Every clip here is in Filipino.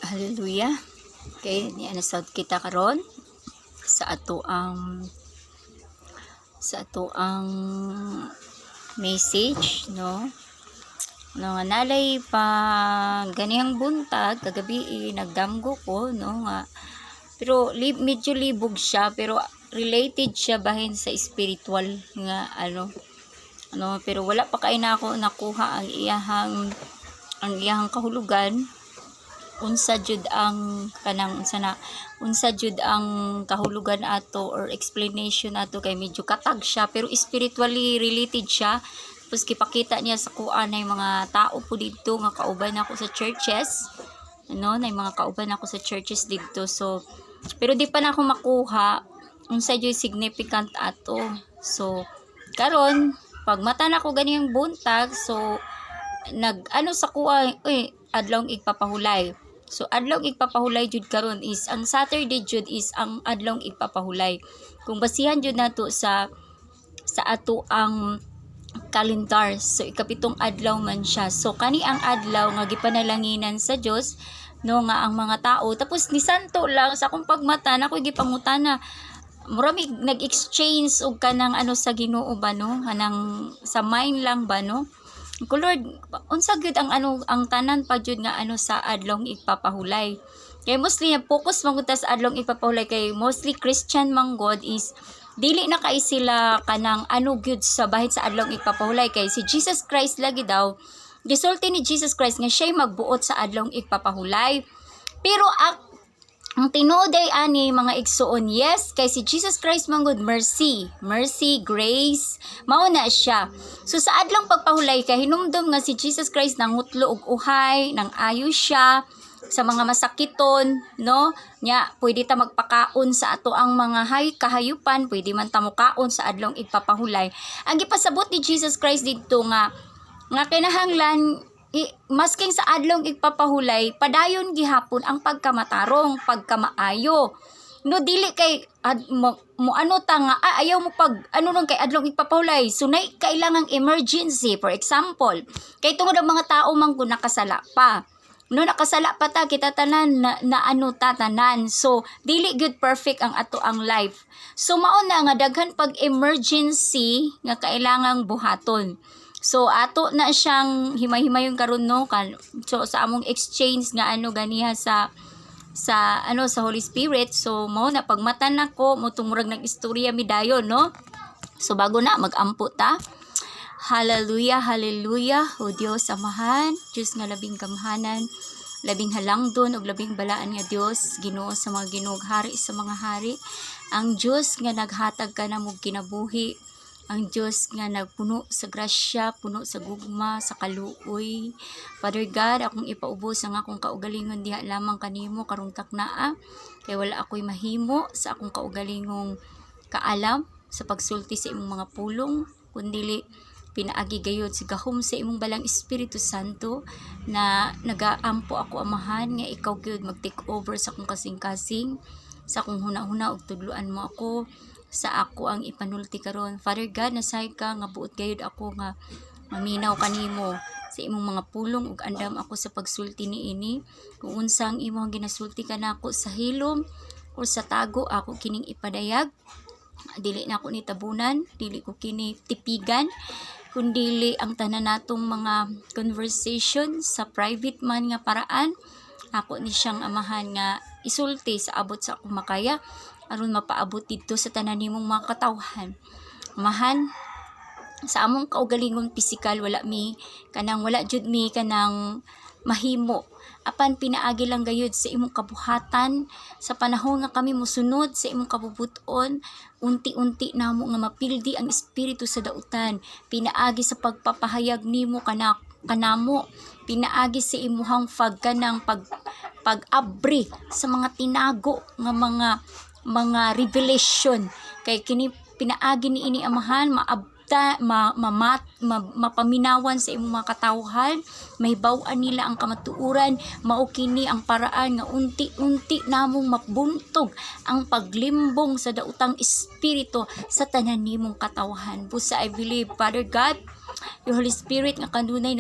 Hallelujah. Okay, nianasad kita karon sa ato ang message, no? No, nalay pa ganihang buntag kagabi nagdamgo ko, no, nga pero medyo libog siya, pero related siya bahin sa spiritual nga pero wala pa kay na ako nakuha ang iyahang kahulugan. Unsa jud ang kahulugan ato or explanation ato, kay medyo katag siya pero spiritually related siya. Tapos kipakita niya sa kuan na mga tao po dito nga kauban ako sa churches, na mga kauban ako sa churches dito. So pero di pa na ako makuha unsa jud significant ato. So karon pag mata na ko ganiyang buntag, so sa kuha adlong igpapahulay. So adlong igpapahulay jud karon is ang Saturday jud is ang adlong igpapahulay. Kung basihan jud nato sa ato ang kalendar, so ikapitong adlaw man siya. So kani ang adlaw nga gipanalanginan sa Dios, no, nga ang mga tao tapos ni santo lang sa akong pagmata na ko gipangutana, murami nag-exchange og kanang sa Ginoo ba, no, kanang sa mind lang ba, no. Ko Lord, unsa gyud ang tanan pa jud nga sa adlong igpapahulay. Kay mostly na focus magud sa adlong igpapahulay, kay mostly Christian man God is dili na kay sila kanang gyud sa bahin sa adlong igpapahulay, kay si Jesus Christ lagi daw gisulti ni Jesus Christ nga siya magbuot sa adlong igpapahulay. Pero ang tinuod ay ani mga igsuon, yes, kay si Jesus Christ man good mercy, grace, mao na siya. So sa adlong pagpahulay kay hinumdum nga si Jesus Christ nangutlo og uhay, nang ayo siya sa mga masakiton, no? Nya pwede ta magpakaon sa ato ang mga kahayupan, pwede man ta mokaon sa adlong igpapahulay. Ang gipasabot ni Jesus Christ didto nga kinahanglan masking sa adlong igpapahulay padayon gihapon ang pagkamatarong, pagkamaayo, no, dili kay ayaw mo kay adlong igpapahulay, sunay kailangang emergency. For example, kay tungod ang mga tao man kung nakasala pa, ta kita tanan tanan, so dili good perfect ang ato ang life. So mao na nga daghan pag emergency nga kailangang buhaton. So ato na siyang himay-himayon karon, no, so sa among exchange nga ganiha sa Holy Spirit. So mao na pagmata nako mo tumurag nag-istorya mi dayon, no. So bago na magampo ta. Hallelujah, hallelujah. O Dios amahan, Dios nga labing gamhanan, labing halangdon ug labing balaan nga Dios, Ginoo sa mga Ginoog, hari sa mga hari, ang Dios nga naghatag kanamo kinabuhi, ang Diyos nga nagpuno sa grasya, puno sa gugma, sa kaluoy. Father God, akong ipaubos ang akong kaugalingon diha lamang kanimo karong taknaa, kay wala ako'y mahimo sa akong kaugalingong kaalam sa pagsulti sa imong mga pulong, kundili pinaagi gayud sa gahom sa imong balang Espiritu Santo na nagaampo ako amahan nga ikaw gyud mag-take over sa akong kasing-kasing, sa akong huna-huna ug tudloan mo ako sa ako ang ipanulti karon. Father God, nasay ka nga buot gayud ako nga maminaw kanimo sa imong mga pulong ug andam ako sa pagsulti niini. Kung unsang imong ginasulti kanako sa hilom o sa tago, ako kining ipadayag. Dili na ako ni tabunan, dili ko kini tipigan, kundili ang tanan natong mga conversation sa private man nga paraan, ako ni siyang amahan nga isulti sa abot sa akong makaya aron mapaabot dito sa tanan nimong mga katawhan. Amahan, sa among kaugalingon pisikal wala jud mi kanang mahimo, apan pinaagi lang gayud sa imong kabuhatan sa panahon nga kami mosunod sa imong kabubuton. Unti-unti namo nga mapildi ang espiritu sa dautan, pinaagi sa pagpapahayag nimo kanamo, pinaagi sa imuhang pag-abri sa mga tinago nga mga revelation, kay kini pinaagi ni ini amahan mapaminawan sa imong mga katawhan, mahibaw-an nila ang kamatuuran. Mao kini ang paraan nga unti-unti namong mabuntog ang paglimbong sa daotang espiritu sa tanan nimong katawhan. Busa I believe, Father God, your Holy Spirit nga kanunay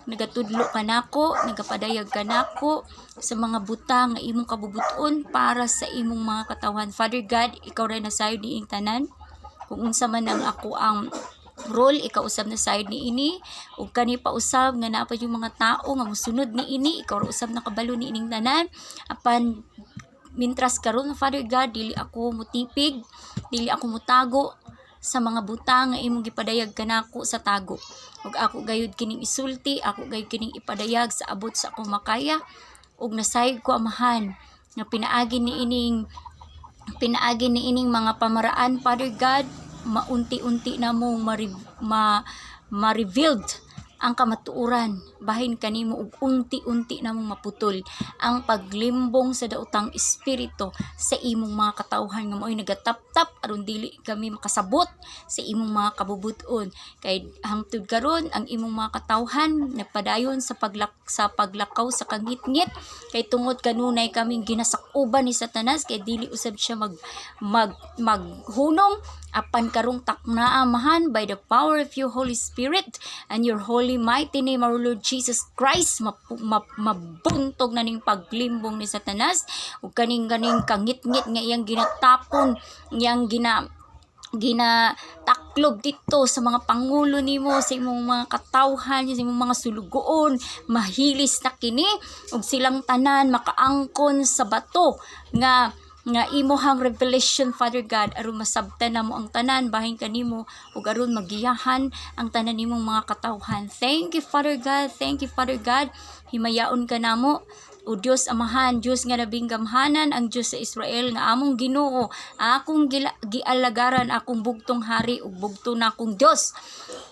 nagatudlo ka nako, nagapadayag ka nako sa mga butang nga imong kabubuton para sa imong mga katawan. Father God, ikaw ra na sayo niing tanan. Kung unsa man ang ako ang role, ikaw usab na side ni ini, ug kani pa usab nga napay yung mga tao nga mosunod ni ini, ikaw ra usab na kabalo ni ining tanan. Apan mintras karon, Father God, dili ako mutipig, dili ako mutago sa mga butang nga imong gipadayag kanako sa tago. Ug ako gayud kining isulti, ako gayud kining ipadayag sa abot sa akong makaya, ug nasayod ko amahan nga pinaagi ni ining mga pamaraan, Father God, maunti-unti na mo ma-revealed ang kamatuoran, bahin kanimo ug unti-unti na mong maputol ang paglimbong sa daotang espiritu sa imong mga katawhan nga mo'y nagatap-tap aron dili kami makasabot sa imong mga kabubuton. Kay hangtod karon ang imong mga katawhan nagpadayon sa paglakaw sa kangit-ngit, kay tungod kanunay kaming ginasakuban ni Satanas, kay dili usab siya maghunong. Apan karong takna amahan by the power of your Holy Spirit and your holy mighty name, our Lord Jesus Christ, mabuntog na ning paglimbong ni Satanas ug kaning kangit-ngit nga iyang ginatapon, iyang ginataklob dito sa mga pangulo nimo, sa imong mga katawhan, sa imong mga sulugoon, mahilis na kini ug silang tanan makaangkon sa bato nga imuhang revelation, Father God, aron masabtan na mo ang tanan, bahin kanimo ug aron magiyahan ang tanan nimong mga katawhan. Thank you, Father God. Thank you, Father God. Himayaon ka namo, o Dios amahan, Dios nga nabing gamhanan, ang Dios sa Israel nga among Ginoo, akong gialagaran, akong bugtong hari ug bugtong na akong Dios.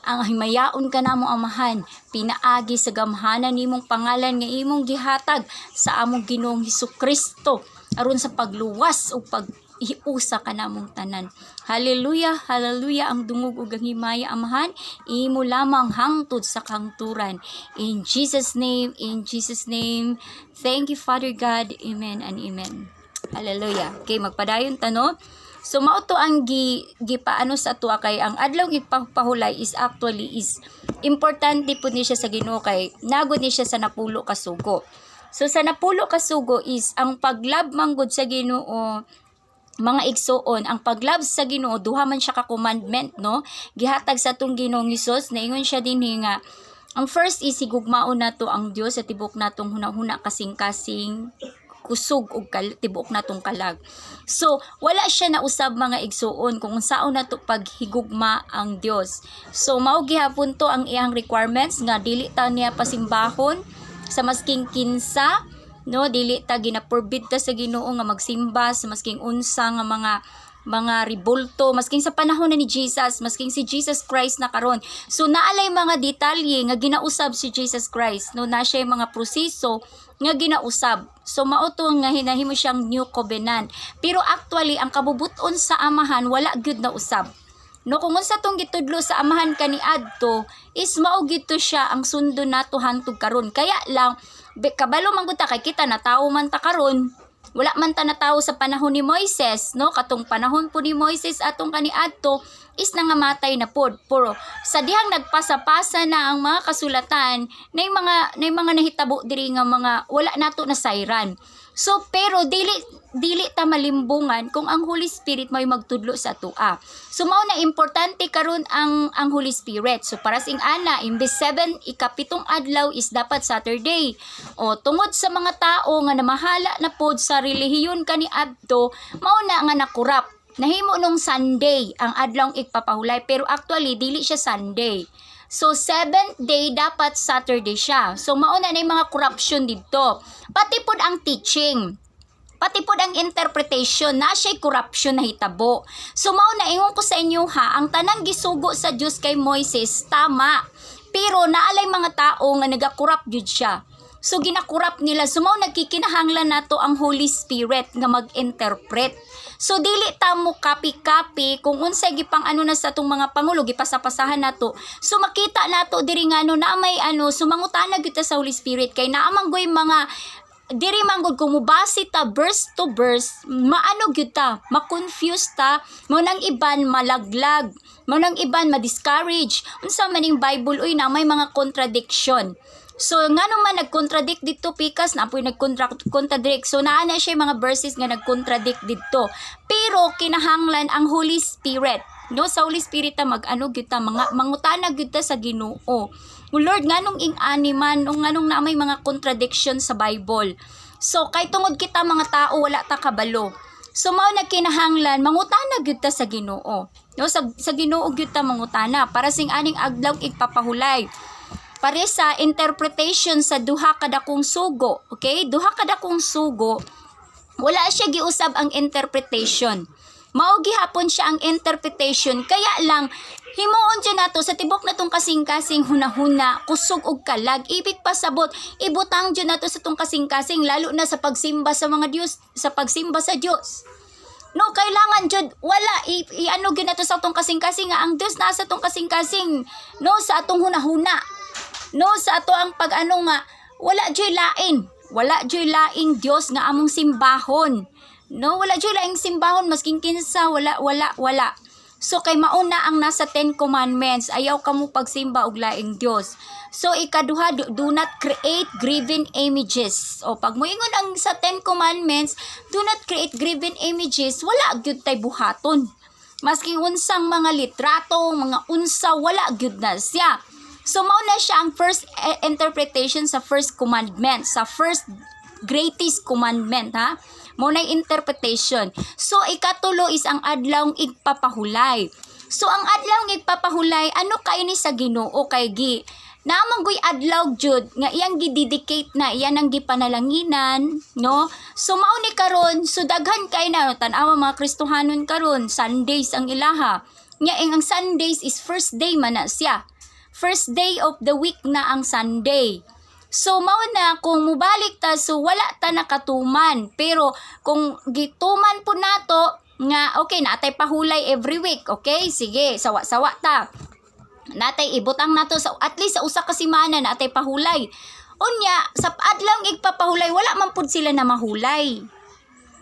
Ang himayaon ka namo amahan, pinaagi sa gamhanan nimong pangalan nga imong gihatag sa among Ginoong Hesukristo, aron sa pagluwas o pag-iusa ka namong tanan. Hallelujah, hallelujah, ang dungog ug ang himaya amahan, imo lamang hangtod sa kangturan. In Jesus' name, thank you, Father God, amen and amen. Hallelujah. Okay, magpadayon tano. So mao to ang gipaano sa ato, kay ang adlaw gipahulay is importante pud ni siya sa Ginoo, kay nagod ni siya sa napulo ka sugo. So sa napulo ka sugo is ang paglab manggod sa Ginoo, mga igsoon, ang paglab sa Ginoo duha man siya ka commandment, no, gihatag sa atong Ginoong Hesus. Naingon siya dinhi nga ang first is higugmaon nato ang Dios sa tibok natong hunahuna kasing-kasing kusog ug tibok natong kalag. So wala siya na usab mga igsoon kung unsaon nato paghigugma ang Dios. So mao gihapon to ang iyang requirements nga dili ta niya pasimbahon sa masking kinsa, no, dili ta ginaforbid ta sa Ginoo nga magsimba sa masking unsa nga mga ribulto, masking sa panahon na ni Jesus, masking si Jesus Christ na karon. So naalay mga detalye nga ginausab si Jesus Christ, no, na siya mga proseso nga ginausab. So mao to nga hinahimo siyang new covenant. Pero actually ang kabubuton sa amahan wala gyud na usab. No, kung unsa tong gitudlo sa amahan kaniadto is mao gito siya ang sundo nato hangtod karon. Kaya lang kabalo man gud ta, kay kita na tawo man ta karon, wala man ta na tawo sa panahon ni Moises, no, katong panahon po ni Moises atong kaniadto is nangamatay na pod. Pero sa dihang nagpasa-pasa na ang mga kasulatan, nay mga nahitabo diri nga mga wala nato na sayran. So pero dili ta malimbungan kung ang Holy Spirit may magtudlo sa atoa. So mao na importante karon ang Holy Spirit. So para sing ana, imbes 7 ikapitong adlaw is dapat Saturday. O tungod sa mga tao nga namahala na pod sa relihiyon kaniadto, mao na nga nakurap. Nahimo nung Sunday ang adlawng igpapahulay, pero actually dili siya Sunday. So 7th day dapat Saturday siya. So mao na yung mga corruption dito. Pati pod ang teaching, pati pod ang interpretation, na siya'y corruption na hitabo. So mao na ingon ko sa inyo ha, ang tanang gisugo sa Dios kay Moises tama, pero naalay mga tao nga nagakurap jud siya. So ginakurap nila. So mao nagkikinahanglan nato ang Holy Spirit nga mag-interpret. So dili ta mo copy kung unsay gipang ano na sa atong mga pangulo, gipasapasahan nato. So makita nato diri nga na may sumangutana gyud ta sa Holy Spirit, kay naamang goy mga diri manggod kung mubasi ta verse to verse, maano gyud ta, ma-confuse ta, mo nang iban malaglag, mo nang iban ma-discourage. Unsa man ning Bible, uy, na may mga contradiction. So ngano man nag-contradict dito pikas na apoy nag-contradict. So naa na siya mga verses nga nag-contradict dito. Pero kinahanglan ang Holy Spirit. No, sa Holy Spirit ta mag-ano gyud ta mga mangutana gyud ta sa Ginoo. Lord, nganong ing-ani man o nganong na may mga contradiction sa Bible. So kay tungod kita mga tao wala ta kabalo. So mao na kinahanglan mangutana gyud ta sa Ginoo. No, sa Ginoo gyud ta mangutana para sing aning adlaw igpapahulay. Pare sa interpretation sa duha kadakong sugo. Okay? Duha kadakong sugo, wala siya giusab ang interpretation. Mao gihapon siya ang interpretation. Kaya lang, himuon dyan nato sa tibok na tong kasing-kasing hunahuna, kusog og kalag, ibig pasabot, ibutang dyan nato sa tong kasing-kasing, lalo na sa pagsimba sa mga Diyos, sa pagsimba sa Diyos. No, kailangan jud wala i-ano gyud nato sa atong kasing-kasing nga ang Dios nasa atong kasing-kasing, no, sa atong hunahuna. No, sa ato ang pag-ano nga, wala joy lain. Wala joy laing Dios nga among simbahon. No, wala joy laing simbahon, masking kinsa, wala. So, kay mauna ang nasa 10 Commandments, ayaw ka mo pagsimba og laing Dios. So, ikaduha, do not create graven images. O, pag moingon ang sa 10 Commandments, do not create graven images, wala gyud tay buhaton. Masking unsang mga litrato, mga unsa, wala gyud na siya. So, mao na siya ang first interpretation sa first commandment, sa first greatest commandment, ha? Mao na interpretation. So, ikatulo is ang adlawng igpapahulay. So, ang adlawng igpapahulay, ano kay ni sa Ginoo kay gi? Naamang goy adlaw jud nga iyang gidedicate na iyan ang gipanalanginan, no? So, mao ni karon, so daghan kay na tan-awa mga Kristohanon karon, Sundays ang ilaha. Nya ang Sundays is first day man na siya. First day of the week na ang Sunday. So, mao na, kung mubalik ta, so wala ta nakatuman. Pero, kung gituman po nato, nga, okay, natay pahulay every week. Okay, sige, sawa-sawa ta. Natay ibutang nato, sa, at least sa usa ka semana, natay pahulay. Unya, sa adlawng igpapahulay, wala man pud sila na mahulay.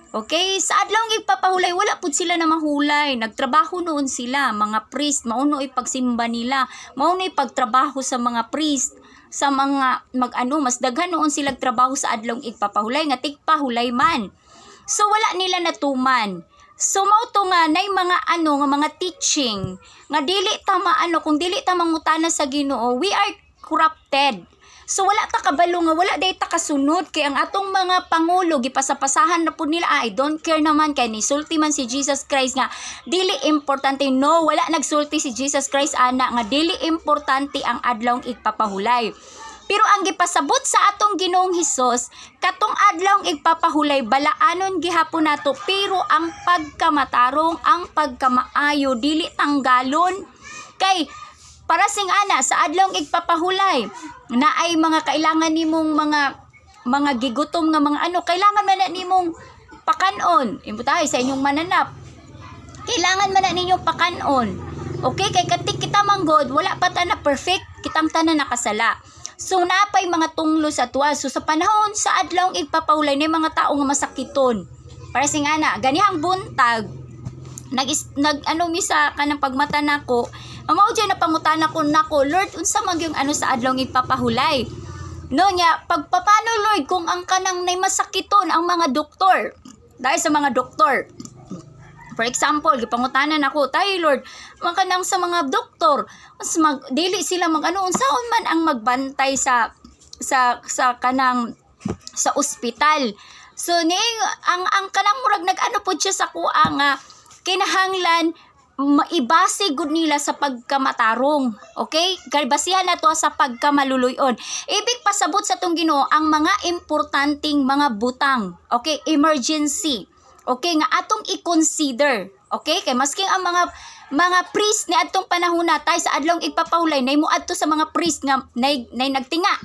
Okay, sa adlawng igpapahulay, wala pud sila na mahulay. Nagtrabaho noon sila, mga priest, mauno ipagsimba nila, mauno ipagtrabaho sa mga priest, sa mga mas daghan noon sila trabaho sa adlawng igpapahulay nga tigpahulay man. So wala nila natuman. So mao to nga nay mga nga mga teaching nga dili ta kung dili ta mangutana sa Ginoo, we are corrupted. So wala ta kabalo nga wala day ta kasunod kay ang atong mga pangulo gipasapasahan na pud nila, I don't care naman kay ni sulti man si Jesus Christ nga dili importante. No, wala nagsulti si Jesus Christ ana nga dili importante ang adlawng igpapahulay. Pero ang gipasabot sa atong Ginoong Hesus, katong adlawng igpapahulay balaanon gihapon nato, pero ang pagkamatarong, ang pagkamaayo dili tanggalon. Kay para sing ana sa adlawng igpapahulay na ay mga kailangan nimong mga gigutom nga mga kailangan man na nimong pakanon. Imbutay sa inyong mananap. Kailangan man na ninyong pakanon. Okay, kay katik kita manggod, wala pa ta na perfect, kitang tanan nakasala. So napay mga tunglo sa tuwa. So sa panahon sa adlawng igpapahulay ni mga tao nga masakiton. Para sing ana, ganihang buntag misa kanang pagmata nako, mao dyan na pangutana ko nako, Lord, unsa man yung sa adlawng igpapahulay? No nya, pagpapano Lord kung ang kanang nay masakiton ang mga doktor? Dahil sa mga doktor. For example, gipangutanan ako, tayo Lord, kanang sa mga doktor, dili sila unsaon man ang magbantay sa kanang sa ospital. So ang kanang murag pud siya sa kuha nga kinahanglan maibase gud nila sa pagkamatarong. Okay? Basihan na to sa pagkamaluluyon. Ibig pasabot sa tong Ginoo ang mga importanteng mga butang. Okay? Emergency. Okay? Nga atong i-consider. Okay? Kay masking ang mga priest ni atong panahon natay sa adlawng igpapahulay nay moadto sa mga priest nga nay nagtinga.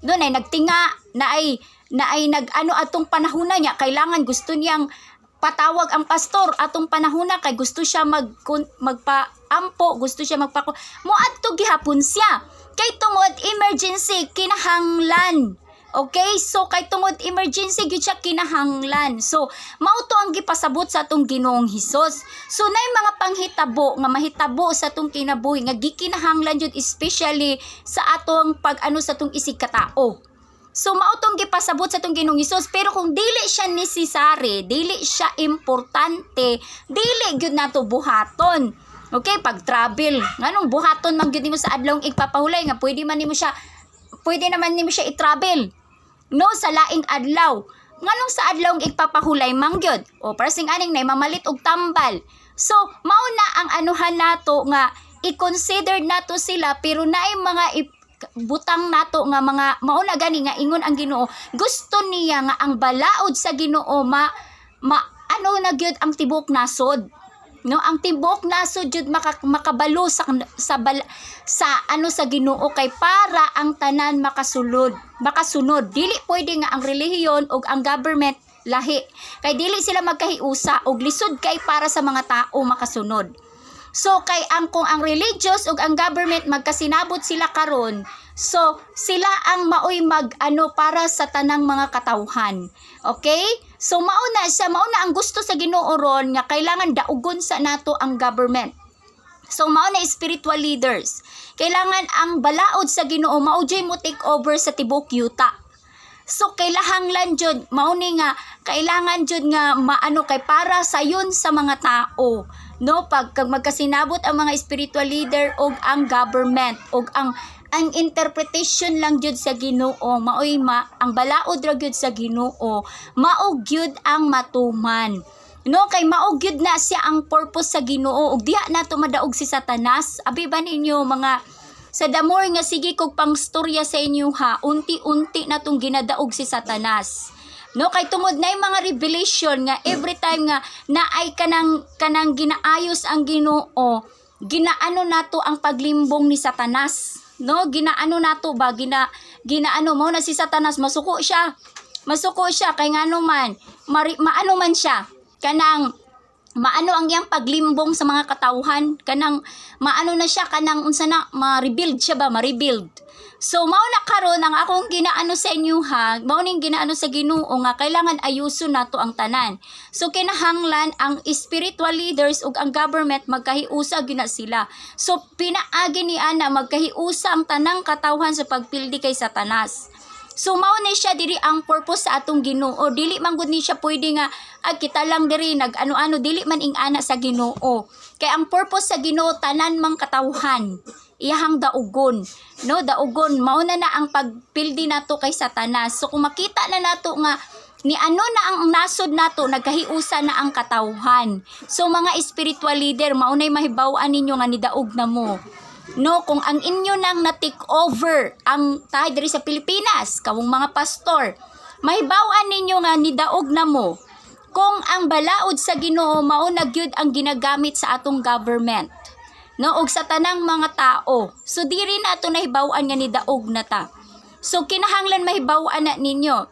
Doon ay nagtinga na ay atong panahon niya kailangan gusto niyang patawag ang pastor atong panahona kay gusto siya magpaampo, gusto siya moadto gihapon siya kay tungod emergency, kinahanglan Okay, so kay tungod emergency gyud siya kinahanglan. So mao to ang gipasabot sa atong Ginoong Hesus. So nay mga panghitabo nga mahitabo sa atong kinabuhi nga gikinahanglan jud especially sa atong pag-ano sa atong isig katao. So mao tong gipasabot sa atong Ginoong Hesus, pero kung dili siya necessary, dili siya importante, dili gyud nato buhaton. Okay, pag travel, nganong buhaton man gyud nimo sa adlaw igpapahulay nga pwede naman nimo siya i-travel. No, sa laing adlaw. Nganong sa adlaw igpapahulay mangyod? O para sing aning nay mamalit og tambal. So, mao na ang anuhan nato nga i-consider nato sila, pero naay mga butang nato nga mga mao na gani nga ingon ang Ginoo. Gusto niya nga ang balaod sa Ginoo ano na gyud ang tibok nasod. No, ang tibok nasod jud makabalo sa Ginoo kay para ang tanan makasunod. Dili pwede nga ang relihiyon og ang government lahi, kay dili sila magkahiusa og lisod kay para sa mga tao makasunod. So kay kung ang religious ug ang government magkasinabot sila karon, so sila ang maoy para sa tanang mga katawhan. Okay? So mao na ang gusto sa Ginoo ron nga kailangan daugon sa nato ang government. So mao na spiritual leaders. Kailangan ang balaod sa Ginoo mao jay mo take over sa tibok yuta. So kailangan jud mao ni nga kailangan jud nga maano kay para sayon sa mga tao. No, pag magkasinabot ang mga spiritual leader og ang government og ang interpretation lang jud sa Ginoo maoy ang balaod ra jud sa Ginoo mao gyud ang matuman. No, kay mao gyud na siya ang purpose sa Ginoo ug diha nato madaog si Satanas. Abi ba ninyo mga sa damor nga sige kog pangstorya sa inyo ha, unti-unti na tong ginadaog si Satanas. No, kay tungod na mga revelation nga every time nga naay kanang ginaayos ang Ginoo, ginaano nato ang paglimbong ni Satanas. No, ginaano nato ba ginaano mo na si Satanas masuko siya kay ngano man maano man siya kanang maano ang iyang paglimbong sa mga katawhan, kanang maano na siya kanang unsa na ma-rebuild siya ba, ma-rebuild. So mao na karon ang akong ginaano sa inyo ha, mao ning ginaano sa Ginoo nga kailangan ayuson nato ang tanan. So kinahanglan ang spiritual leaders ug ang government magkahiusa gina sila. So pinaagi ni ana magkahiusa ang tanang katawhan sa pagpildi kay Satanas. So mao ni siya diri ang purpose sa atong Ginoo. Dili man gud ni siya pwede nga kita lang diri nag-ano-ano, dili man ing ana sa Ginoo. Kay ang purpose sa Ginoo tanan mang katawhan. Iyahang daugon. No, daugon mao na ang pagpildi nato kay Satanas. So kung makita na nato nga ni ano na ang nasod nato, nagkahiusa na ang katawhan. So mga spiritual leader mao nay mahibaw-an ninyo nga nidaog na mo. No, kung ang inyo nang na-take over ang tayo diri sa Pilipinas, kawong mga pastor, mahibaw-an ninyo nga nidaog na mo kung ang balaod sa Ginoo mao na gyud ang ginagamit sa atong government. No, og sa tanang mga tao. So diri nato nahibaw-an nga nidaog na ta. So kinahanglan mahibaw-an na ninyo.